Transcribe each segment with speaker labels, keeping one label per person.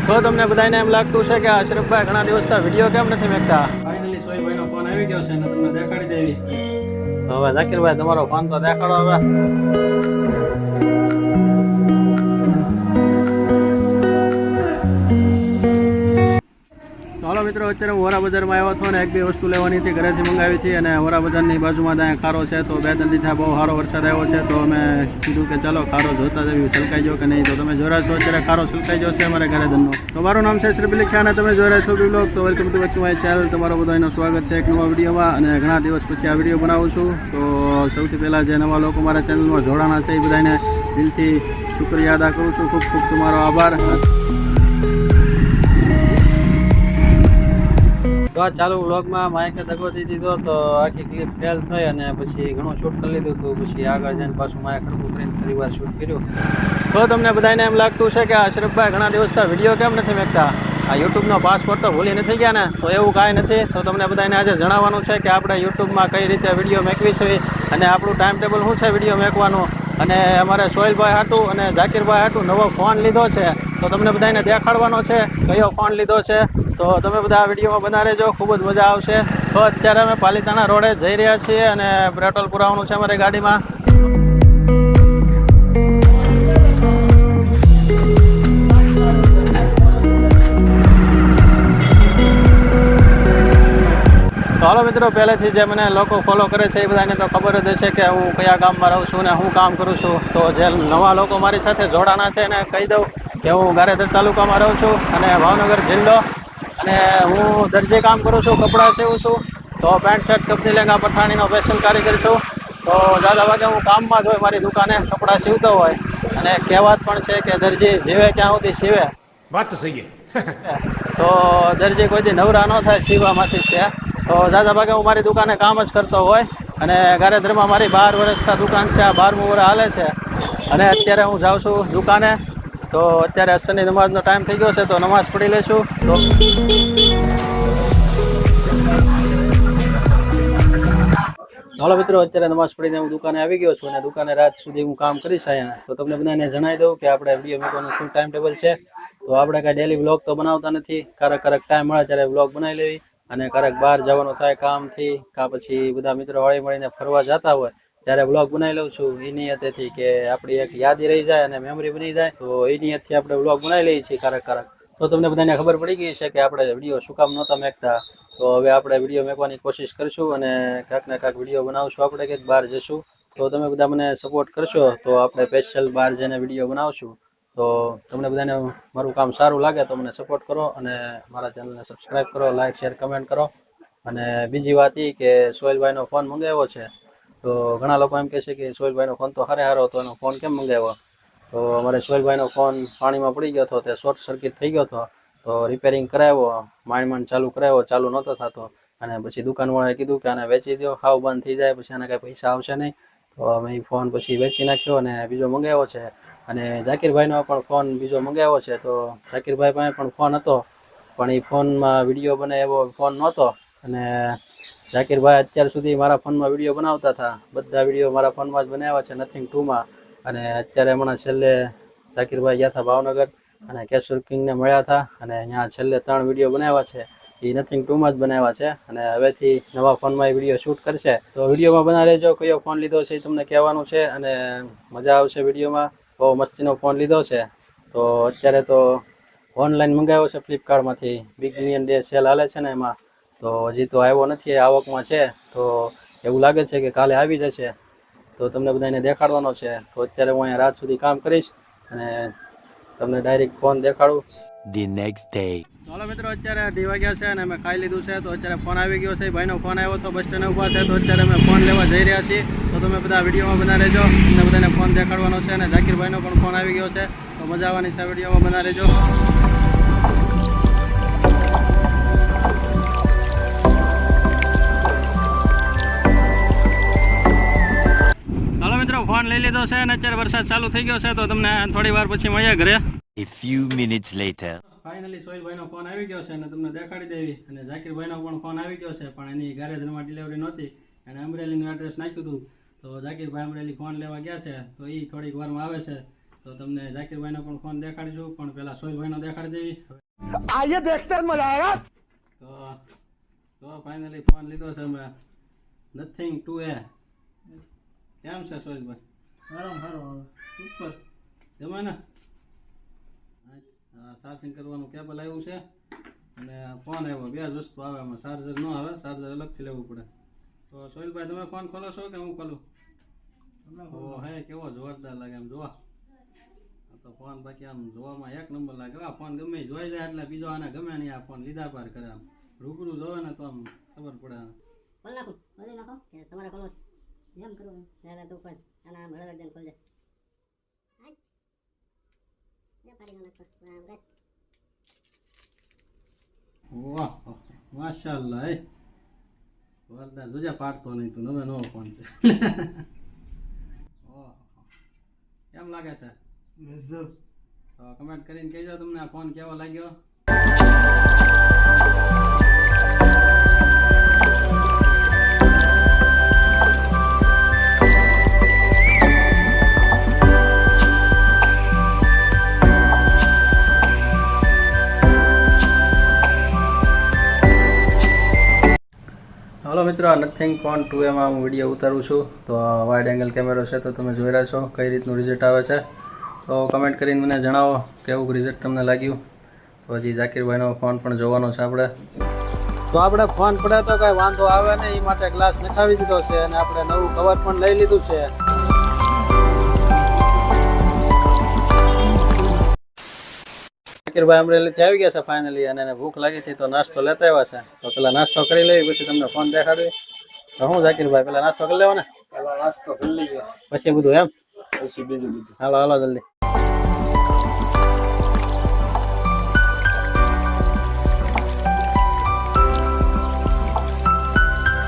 Speaker 1: તો તમને બધાને એમ લાગતું છે કે અશરફભાઈ ઘણા દિવસથી વિડીયો કેમ નથી મેકતા? ફાઇનલી સોહેલભાઈનો ફોન આવી ગયો છે અને તમને દેખાડી દેવી. હવે ઝાકીરભાઈ તમારો ફોન તો દેખાડો હવે. ચાલો મિત્રો, અત્યારે હું વરા બજારમાં આવ્યો હતો ને એક બે વસ્તુ લેવાની હતી, ઘરેથી મંગાવી હતી. અને વરા બજારની બાજુમાં ત્યાં ખારો છે, તો 2-3 દિવસથી બહુ સારો વરસાદ આવ્યો છે, તો અમે કીધું કે ચાલો ખારો જોતા જઈએ છલકાઈ ગયો કે નહીં. તો તમે જોઈ રહ્યા છો અત્યારે ખારો છલકાઈ ગયો છે અમારે ઘરે ધનનો. તો મારું નામ છે શ્રી લિખ્યા અને તમે જોઈ રહ્યા છો બ્લોગ. તો વેલકમ ટુ માય ચેનલ. તમારો બધાનું સ્વાગત છે એક નવા વિડીયોમાં. અને ઘણા દિવસ પછી આ વિડીયો બનાવું છું. તો સૌથી પહેલાં જે નવા લોકો મારા ચેનલમાં જોડાણા છે એ બધાને દિલથી શુક્રિયા અદા કરું છું. ખૂબ ખૂબ તમારો આભાર. તો આ ચાલુ વ્લોગમાં માઇકે દગો દીધી દીધો, તો આખી ક્લિપ ફેલ થઈ અને પછી ઘણું શૂટ કરી લીધું હતું. પછી આગળ જઈને પાછું માઇક હરખું કરીને ફરી વાર શૂટ કર્યું. તો તમને બધાને એમ લાગતું છે કે અશરફભાઈ ઘણા દિવસથી વિડીયો કેમ નથી મેકતા? આ યુટ્યુબનો પાસપોર્ટ તો ભૂલી નથી ગયા ને? તો એવું કાંઈ નથી. તો તમને બધાને આજે જણાવવાનું છે કે આપણે યુટ્યુબમાં કઈ રીતે વિડીયો મેકવી છે અને આપણું ટાઈમ ટેબલ શું છે વિડીયો મેકવાનું. અને અમારે સોહેલભાઈ હાટું અને ઝાકીરભાઈ હાટું નવો ફોન લીધો છે, તો તમને બધાને દેખાડવાનો છે કયો ફોન લીધો છે. તો તમે બધા આ વિડીયોમાં બના રહેજો, ખૂબ જ મજા આવશે. તો અત્યારે અમે પાલિતાણા રોડે જઈ રહ્યા છીએ અને પેટ્રોલ પુરાવાનું છે અમારી ગાડીમાં. તો હાલો મિત્રો, પહેલેથી જે મને લોકો ફોલો કરે છે એ બધાને તો ખબર જ હશે કે હું કયા ગામમાં રહું છું ને હું કામ કરું છું. તો જે નવા લોકો મારી સાથે જોડાણા છે એને કહી દઉં કે હું ગારેધર તાલુકામાં રહું છું અને ભાવનગર જિલ્લો. અને હું દરજી કામ કરું છું, કપડાં સીવું છું. તો પેન્ટ શર્ટ કપની લેંગા પઠાણીનો ફેશન કારીગર છું. તો દાદા વાગે હું કામમાં જ હોય, મારી દુકાને કપડાં સીવતો હોય. અને કહેવત પણ છે કે દરજી જીવે ક્યાં સુધી સીવે.
Speaker 2: વાત તો સહી
Speaker 1: તો દરજી કોઈ દી નવરા ન થાય, સીવવામાંથી જ છે. તો દાદા ભાગે હું મારી દુકાને કામ જ કરતો હોય. અને ગારેધરમાં મારી 12 વર્ષથી દુકાન છે, આ 12મું વર્ષ હાલે છે. અને અત્યારે હું જાઉં છું દુકાને. તો અત્યારે અસરની નમાઝનો ટાઈમ થઈ ગયો છે, તો નમાઝ પઢી લઈશું. તો હાલો મિત્રો, અત્યારે નમાઝ પઢીને હું દુકાને આવી ગયો છું અને દુકાને રાત સુધી હું કામ કરીશ અહીંયા. તો તમને બધાને જણાવી દઉં કે આપણે વિડીયો મૂકવાનું શું ટાઈમ ટેબલ છે. તો આપણે કાંઈ ડેલી વ્લોગ તો બનાવતા નથી, ક્યારેક ટાઈમ મળે ત્યારે વ્લોગ બનાવી લેવી. અને ક્યારેક બહાર જવાનું થાય કામથી, કાં પછી બધા મિત્રો હળી મળીને ફરવા જતા હોય ત્યારે વ્લોગ બનાવી લઉં છું. એ નિયતથી કે આપણી એક યાદી રહી જાય અને મેમરી બની જાય. તો એ નિયતથી આપણે વ્લોગ બનાવી લઈએ છીએ ક્યારેક. તો તમને બધાને ખબર પડી ગઈ છે કે આપણે વિડીયો શું કામ નહોતા મેકતા. તો હવે આપણે વિડીયો મેકવાની કોશિશ કરીશું અને ક્યાંક ને ક્યાંક વિડીયો બનાવશું. આપણે કંઈક બહાર જશું તો તમે બધા મને સપોર્ટ કરશો તો આપણે સ્પેશિયલ બહાર જઈને વિડીયો બનાવશું. તો તમને બધાને મારું કામ સારું લાગે તો મને સપોર્ટ કરો અને મારા ચેનલને સબસ્ક્રાઈબ કરો, લાઇક શેર કમેન્ટ કરો. અને બીજી વાત એ કે સોહેલભાઈનો ફોન મંગાવ્યો છે. તો ઘણા લોકો એમ કહે છે કે સોહેલભાઈનો ફોન તો સારો હતો, એનો ફોન કેમ મંગાવ્યો? તો અમારે સોહેલભાઈનો ફોન પાણીમાં પડી ગયો હતો, તે શોર્ટ સર્કિટ થઈ ગયો હતો. તો રિપેરિંગ કરાવ્યો, માંડ ચાલુ કરાવ્યો, ચાલુ નહોતો થતો. અને પછી દુકાનવાળાએ કીધું કે આને વેચી દો, હાવ બંધ થઈ જાય, પછી આને કાંઈ પૈસા આવશે નહીં. તો અમે એ ફોન પછી વેચી નાખ્યો અને બીજો મંગાવ્યો છે. અને ઝાકીરભાઈનો પણ ફોન બીજો મંગાવ્યો છે. તો ઝાકીરભાઈ પાસે પણ ફોન હતો, પણ એ ફોનમાં વિડીયો બને એવો ફોન નહોતો. અને ઝાકીરભાઈ અત્યાર સુધી મારા ફોનમાં વિડીયો બનાવતા હતા, બધા વિડીયો મારા ફોનમાં જ બનાવ્યા છે, નથિંગ 2માં. અને અત્યારે હમણાં છેલ્લે ઝાકીરભાઈ ગયા હતા ભાવનગર અને કેશોર કિંગને મળ્યા હતા. અને અહીંયા છેલ્લે 3 વિડીયો બનાવ્યા છે, એ નથિંગ 2માં જ બનાવ્યા છે. અને હવેથી નવા ફોનમાં એ વિડીયો શૂટ કરશે. તો વિડીયોમાં બના રહેજો. કયો ફોન લીધો છે એ તમને કહેવાનું છે અને મજા આવશે વિડીયોમાં. બહુ મસ્તીનો ફોન લીધો છે. તો અત્યારે તો ઓનલાઈન મંગાવ્યો છે ફ્લિપકાર્ટમાંથી, બિગ મિલિયન ડે સેલ હાલે છે ને એમાં. તો હજી તો આવ્યો નથી, આવકમાં છે. તો એવું લાગે છે કે કાલે આવી જશે. તો તમને બધાને દેખાડવાનો છે. તો અત્યારે હું અહીંયા રાત સુધી કામ કરીશ અને તમને ડાયરેક્ટ ફોન દેખાડું.
Speaker 2: The next day.
Speaker 1: ચાલો મિત્રો, અત્યારે 2 વાગ્યા છે અને અમે ખાઈ લીધું છે. તો અત્યારે ફોન આવી ગયો છે, ભાઈનો ફોન આવ્યો તો બસ સ્ટેન્ડ ઉભા છે. તો અત્યારે અમે ફોન લેવા જઈ રહ્યા છીએ. તો તમે બધા વિડીયોમાં બના રહેજો, તમને બધાને ફોન દેખાડવાનો છે. અને ઝાકીરભાઈનો પણ ફોન આવી ગયો છે, તો મજા આવવાની છે. વિડીયોમાં બના રહેજો. ચાલો મિત્રો, ફોન લઈ લીધો છે અને અત્યારે વરસાદ ચાલુ થઈ ગયો છે. તો તમને થોડી વાર પછી મળીએ ઘરે.
Speaker 2: A few minutes later.
Speaker 1: Finally સોહેલભાઈનો ફોન આવી ગયો છે અને તમને દેખાડી દેવી. અને ઝાકીરભાઈનો પણ ફોન આવી ગયો છે, પણ એની ગારેધરમાં ડિલિવરી નહોતી. એને અમરેલીનું એડ્રેસ નાખ્યું હતું. તો ઝાકીરભાઈ અમરેલી ફોન લેવા ગયા છે, તો એ થોડીક વારમાં આવે છે. તો તો તમને ઝાકીરભાઈનો પણ ફોન દેખાડીશું, પણ પેલા સોહેલભાઈનો દેખાડી દેવી.
Speaker 2: आइए देखते हैं मजा आएगा.
Speaker 1: તો ફાઇનલી ફોન લીધો છે અમે નથિંગ 2A. કેમ છે સોહેલભાઈ? ઉપર જમા ને ચાર્જિંગ કરવાનું કેબલ આવ્યું છે અને ફોન આવ્યો. બે જ વસ્તુ આવે એમાં, ચાર્જર ન આવે, ચાર્જર અલગથી લેવું પડે. તો સોહેલભાઈ તમે ફોન ખોલો છો કે હું ખોલું? હે કેવો જોરદાર લાગે એમ જોવા. તો ફોન બાકી આમ જોવામાં એક નંબર લાગે. આ ફોન ગમે જોઈ જાય એટલે બીજો આને ગમે નહીં. આ ફોન લીધા પાર કરે. આમ રૂબરૂ જોવે ને તો આમ ખબર પડે.
Speaker 3: ખોલ નાખો, ખોલી નાખો કે તમારે ખોલો એમ કરવું એટલે તું ખોલ અને આમ હળવદ દઈને ખોલજે.
Speaker 1: વાહ માશાઅલ્લાહ. જોરદાર જોજે પાડતો નહીં તું. નવો નવો ફોન છે. ઓહો કેમ લાગે છે? તો કમેન્ટ કરીને કહેજો તમને આ ફોન કેવો લાગ્યો. હલો મિત્રો, નથિંગ ફોન 2A માં હું વિડીયો ઉતારું છું. તો વાઇડ એંગલ કેમેરો છે તો તમે જોઈ રહ્યા છો કઈ રીતનું રિઝલ્ટ આવે છે. તો કમેન્ટ કરીને મને જણાવો કેવું રિઝલ્ટ તમને લાગ્યું. તો હજી ઝાકીરભાઈનો ફોન પણ જોવાનો છે આપણે. તો આપણે ફોન પડે તો કાંઈ વાંધો આવે ને એ માટે ગ્લાસ નખાવી દીધો છે અને આપણે નવું કવર પણ લઈ લીધું છે. ઝાકીરભાઈ અમરેલીથી આવી ગયા છે ફાઇનલી અને એને ભૂખ લાગી છે તો નાસ્તો લેતા આવ્યા છે. તો પેલા નાસ્તો કરી લઈએ પછી તમને ફોન દેખાડવી. તો હું ઝાકીરભાઈ પેલા નાસ્તો કરી લેવો ને?
Speaker 4: પેલા નાસ્તો કરી લઈએ
Speaker 1: પછી બધું એમ?
Speaker 4: પછી બીજું બધું.
Speaker 1: હાલો હાલો જલ્દી.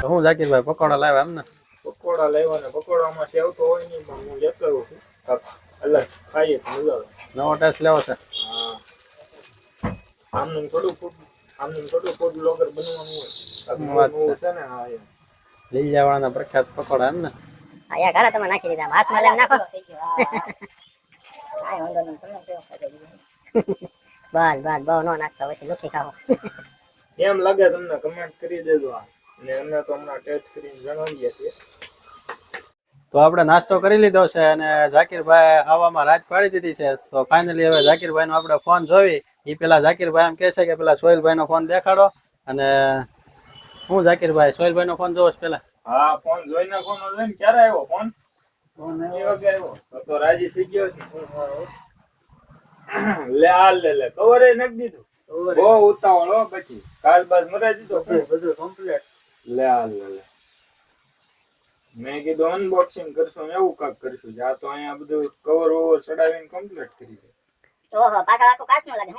Speaker 1: તો હું ઝાકીરભાઈ પકોડા લાવ્યા એમ ને?
Speaker 4: પકોડા લાવ્યા ને પકોડામાં સેવ તો હોય નહીં પણ હું લેતો આવ્યો છું. અલગ ખાઈએ તો મજા આવે.
Speaker 1: નવો ટેસ્ટ લેવો છે.
Speaker 4: હા આમનું થોડું ફૂડ બ્લોગર બનવાનું હોય.
Speaker 1: વાત
Speaker 4: નવું છે ને હા એમ.
Speaker 1: લઈ જવાના પ્રખ્યાત પકોડા એમ ને?
Speaker 3: આયા ઘરે તમે નાખી દીધા, હાથમાં લઈને નાખો. બસ બસ બહુ નો નાખતો, પછી લુખી ખાઓ.
Speaker 4: કેમ લાગે તમને કમેન્ટ કરી દેજો. અને અમે તો હમણાં ટેસ્ટ કરીને જણાવીએ છીએ.
Speaker 1: તો આપણે નાસ્તો કરી લીધો છે અને ઝાકીરભાઈ આવવામાં રાત પાડી દીધી છે. તો ફાઇનલી હવે ઝાકીરભાઈનો આપણે ફોન જોઈ. એ પેલા ઝાકીરભાઈ એમ કહે છે કે પેલા સોહેલભાઈનો ફોન દેખાડો. અને હું ઝાકીરભાઈ સોહેલભાઈનો ફોન જોવો છે પેલા?
Speaker 4: હા ફોન જોઈ નાખવાનો છે ને. ક્યારે આવ્યો ફોન? એ વાગે આવ્યો તો રાજી થઈ ગયો છે. લે હાલ લે કવર એ નાખી દીધું. બહુ ઉતાવળ હો. પછી કાલ બાદ મરાઈ દીધો બધું કમ્પ્લીટ. લે હાલ લે મેં કીધું અનબોક્સિંગ કરશું ને એવું કાક કરશું. આ તો અહીંયા બધું કવર ઓવર ચડાવીને કમ્પ્લીટ કરી દે.
Speaker 3: ઓહો પાછળ આખું કાચનું લાગે.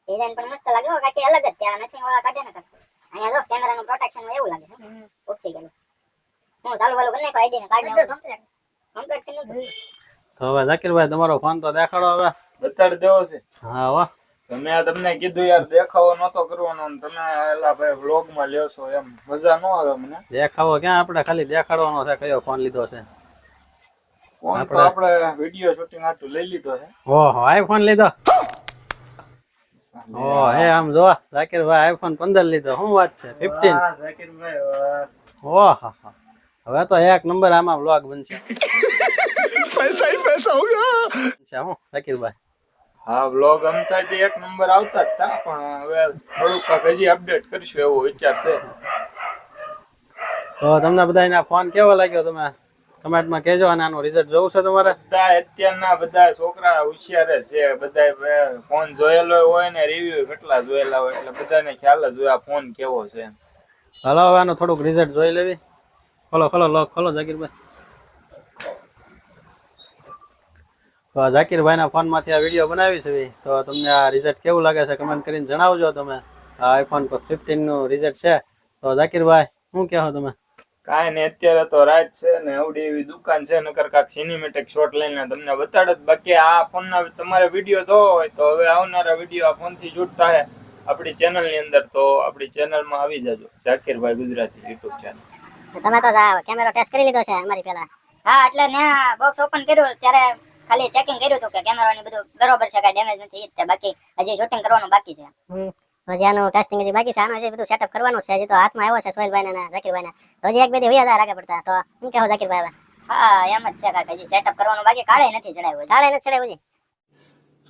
Speaker 3: ડિઝાઇન પણ મસ્ત લાગે હો, કાકી અલગ જ. ત્યાં નથિંગ વાળા કાઢે ને કાક અહીંયા જો કેમેરાનું પ્રોટેક્શન એવું લાગે. ઉપસી ગયેલું. હું ચાલુ વાળું કરી નાખો આઈડી ને કાર્ડ ને કમ્પ્લીટ કરી નાખો.
Speaker 1: તો હવે ઝાકીરભાઈ તમારો ફોન તો દેખાડો હવે.
Speaker 4: બતાડી દેવો છે.
Speaker 1: હા વાહ.
Speaker 4: તમે તમને કીધું યાર દેખાવો નતો કરવાનો ને તમે એલા ભાઈ વ્લોગ માં લ્યો છો એમ મજા ન આવે મને.
Speaker 1: દેખાવો ક્યાં, આપણે ખાલી દેખાડવાનો છે કયો ફોન લીધો છે.
Speaker 4: ફોન તો આપણે વિડિયો શૂટિંગ હાટું લઈ લીધો છે.
Speaker 1: ઓહો આઈફોન લીધો. ઓહ હે આમ જો ઝાકીરભાઈ આઈફોન 15 લીધો. શું વાત છે? 15. ઓહ હવે તો એક નંબર આમાં વ્લોગ બનશે.
Speaker 2: पैसा ही पैसा होगा.
Speaker 1: હું ઝાકીરભાઈ?
Speaker 4: હા વ્લોગ અમતા જ એક નંબર આવતા જ હતા પણ હવે થોડુંક કાંઈક હજી અપડેટ કરશું એવો વિચાર છે.
Speaker 1: તો તમને બધાને ફોન કેવો લાગ્યો તમે કમેન્ટમાં કહેજો. અને આનું રિઝલ્ટ જોવું છે તમારે?
Speaker 4: બધા અત્યારના બધા છોકરા હોશિયાર જ છે. બધા ફોન જોયેલો હોય ને રિવ્યુ કેટલા જોયેલા હોય એટલે બધાને ખ્યાલ જ હોય આ ફોન કેવો છે.
Speaker 1: હાલો હવે આનું થોડુંક રિઝલ્ટ જોઈ લેવી. ખોલો ખોલો લોક ખોલો ઝાકીરભાઈ. તો ઝાકીરભાઈના ફોનમાંથી આ વિડીયો બનાવી છે. તો તમને આ રિઝલ્ટ કેવું લાગે છે કમેન્ટ કરીને જણાવજો. તમે આ આઈફોન 15 નું રિઝલ્ટ છે. તો ઝાકીરભાઈ શું કહો તમે?
Speaker 4: કાંઈ નહીં અત્યારે તો રાત છે ને એવડી એવી દુકાન છે નકર કાંક સિનેમેટિક શોટ લઈને તમને બતાડે. બાકી આ ફોનના તમારે વિડીયો જોવો હોય તો હવે આવનારા વિડીયો આ ફોનથી શૂટ થાય આપણી ચેનલની અંદર. તો આપણી ચેનલમાં આવી જાજો ઝાકીરભાઈ ગુજરાતી યુટ્યુબ ચેનલ.
Speaker 3: તમે તો કેમેરો ટેસ્ટ કરી લીધો છે અમારી પેલા. હા એટલે ને બોક્સ ઓપન કર્યું ત્યારે ખાલી ચેકિંગ કર્યું હતું કે કેમેરાની બધું બરોબર છે, કઈ ડેમેજ નથી, ઈ જ તે. બાકી હજી શૂટિંગ કરવાનું બાકી છે. હજી આનું ટેસ્ટિંગ હજી બાકી છે, આનું હજી બધું સેટઅપ કરવાનું છે. હજી તો હાથમાં આવ્યો છે સોહેલભાઈ ને ઝાકીરભાઈ ને, હજી એક બે દી વયા જાય આગળ પડતા. તો શું કહેવો ઝાકીરભાઈ? હવે હા એમ જ છે કાકા, હજી સેટઅપ કરવાનું બાકી, કાળે નથી ચડાવ્યું, કાળે નથી ચડાવ્યું હજી.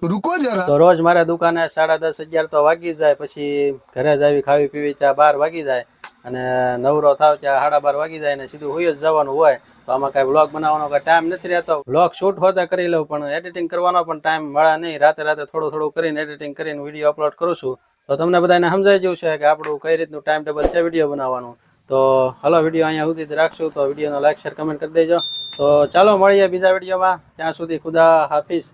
Speaker 2: रुको जरा
Speaker 1: તો રોજ મારે દુકાને 10:30 11 તો વાગી જ જાય, પછી ઘરે જ આવી ખાવી પીવી ત્યાં 12 વાગી જાય, અને નવરો થાવ ત્યાં 12:30 વાગી જાય, ને સીધું હુઈ જ જવાનું હોય. તો આમાં કઈ વ્લોગ બનાવવાનો કઈ ટાઈમ નથી રહેતો. વ્લોગ શૂટ હોતા કરી લઉં, પણ એડિટિંગ કરવાનો પણ ટાઈમ મળે નહીં. રાતે થોડું કરીને એડિટિંગ કરીને વિડીયો અપલોડ કરું છું. તો તમને બધાને સમજાઈ ગયું છે કે આપણું કઈ રીતનું ટાઈમ ટેબલ છે વિડીયો બનાવવાનું. તો હાલો વિડીયો અહીંયા સુધી જ રાખશું. તો વિડીયોનો લાઈક શેર કમેન્ટ કરી દેજો. તો ચાલો મળીએ બીજા વિડીયોમાં. ત્યાં સુધી ખુદા હાફિઝ.